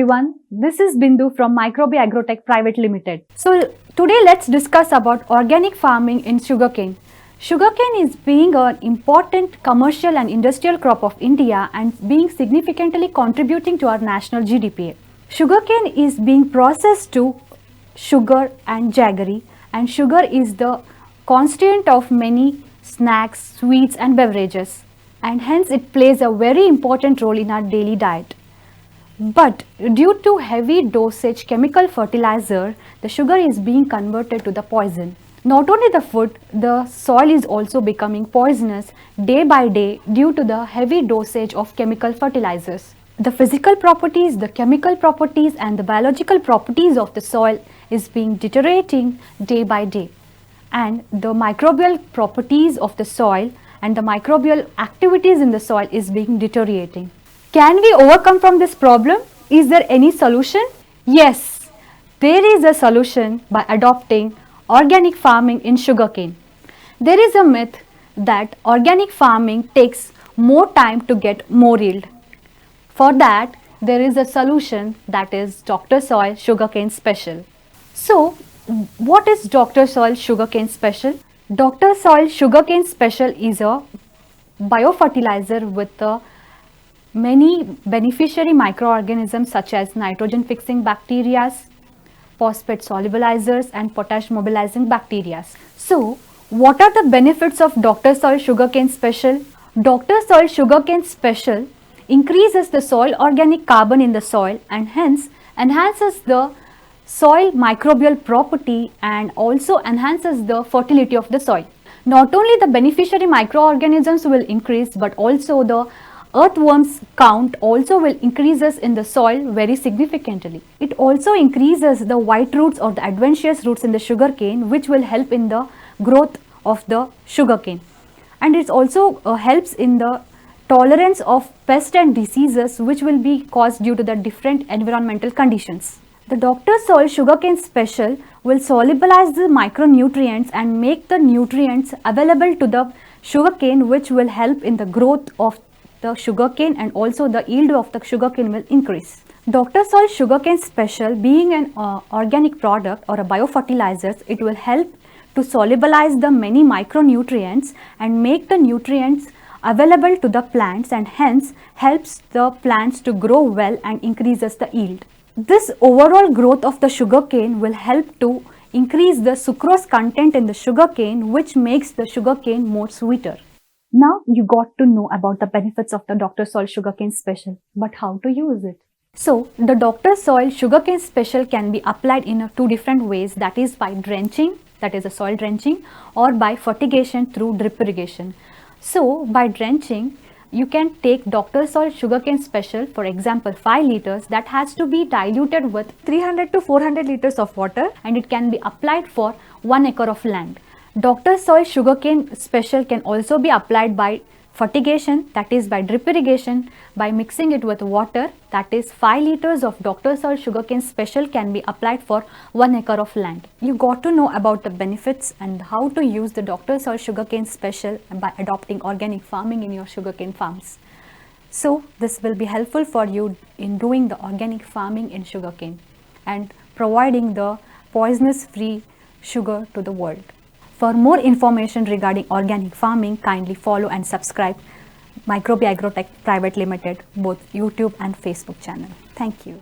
everyone, this is Bindu from Microbe Agrotech Private Limited. So today let's discuss about organic farming in sugarcane. Sugarcane is being an important commercial and industrial crop of India and being significantly contributing to our national GDP. Sugarcane is being processed to sugar and jaggery, and sugar is the constituent of many snacks, sweets and beverages, and hence it plays a very important role in our daily diet. But due to heavy dosage chemical fertilizer, the sugar is being converted to the poison. Not only the food, the soil is also becoming poisonous day by day due to the heavy dosage of chemical fertilizers. The physical properties, the chemical properties and the biological properties of the soil is being deteriorating day by day. And the microbial properties of the soil and the microbial activities in the soil is being deteriorating. Can we overcome from this problem? Is there any solution? Yes, there is a solution by adopting organic farming in sugarcane. There is a myth that organic farming takes more time to get more yield. For that, there is a solution, that is Dr. Soil Sugarcane Special. So, what is Dr. Soil Sugarcane Special? Dr. Soil Sugarcane Special is a biofertilizer with many beneficiary microorganisms such as nitrogen fixing bacteria, phosphate solubilizers and potash mobilizing bacteria. So, what are the benefits of Dr. Soil Sugarcane Special? Dr. Soil Sugarcane Special increases the soil organic carbon in the soil and hence enhances the soil microbial property and also enhances the fertility of the soil. Not only the beneficiary microorganisms will increase, but also the earthworms count also will increases in the soil very significantly. It also increases the white roots or the adventitious roots in the sugarcane, which will help in the growth of the sugarcane. And it also helps in the tolerance of pests and diseases which will be caused due to the different environmental conditions. The Dr. Soil Sugarcane Special will solubilize the micronutrients and make the nutrients available to the sugarcane, which will help in the growth of the sugarcane and also the yield of the sugarcane will increase. Dr. Soil Sugarcane Special, being an organic product or a biofertilizer, it will help to solubilize the many micronutrients and make the nutrients available to the plants and hence helps the plants to grow well and increases the yield. This overall growth of the sugarcane will help to increase the sucrose content in the sugarcane, which makes the sugarcane more sweeter. Now you got to know about the benefits of the Dr. Soil Sugarcane Special, but how to use it? So, the Dr. Soil Sugarcane Special can be applied in two different ways, that is by drenching, that is a soil drenching, or by fertigation through drip irrigation. So, by drenching, you can take Dr. Soil Sugarcane Special, for example 5 liters, that has to be diluted with 300 to 400 liters of water and it can be applied for 1 acre of land. Dr. Soil Sugarcane Special can also be applied by fertigation, that is by drip irrigation, by mixing it with water, that is 5 liters of Dr. Soil Sugarcane Special can be applied for 1 acre of land. You got to know about the benefits and how to use the Dr. Soil Sugarcane Special by adopting organic farming in your sugarcane farms. So this will be helpful for you in doing the organic farming in sugarcane and providing the poisonous free sugar to the world. For more information regarding organic farming, kindly follow and subscribe Microbe Agrotech Private Limited, both YouTube and Facebook channel. Thank you.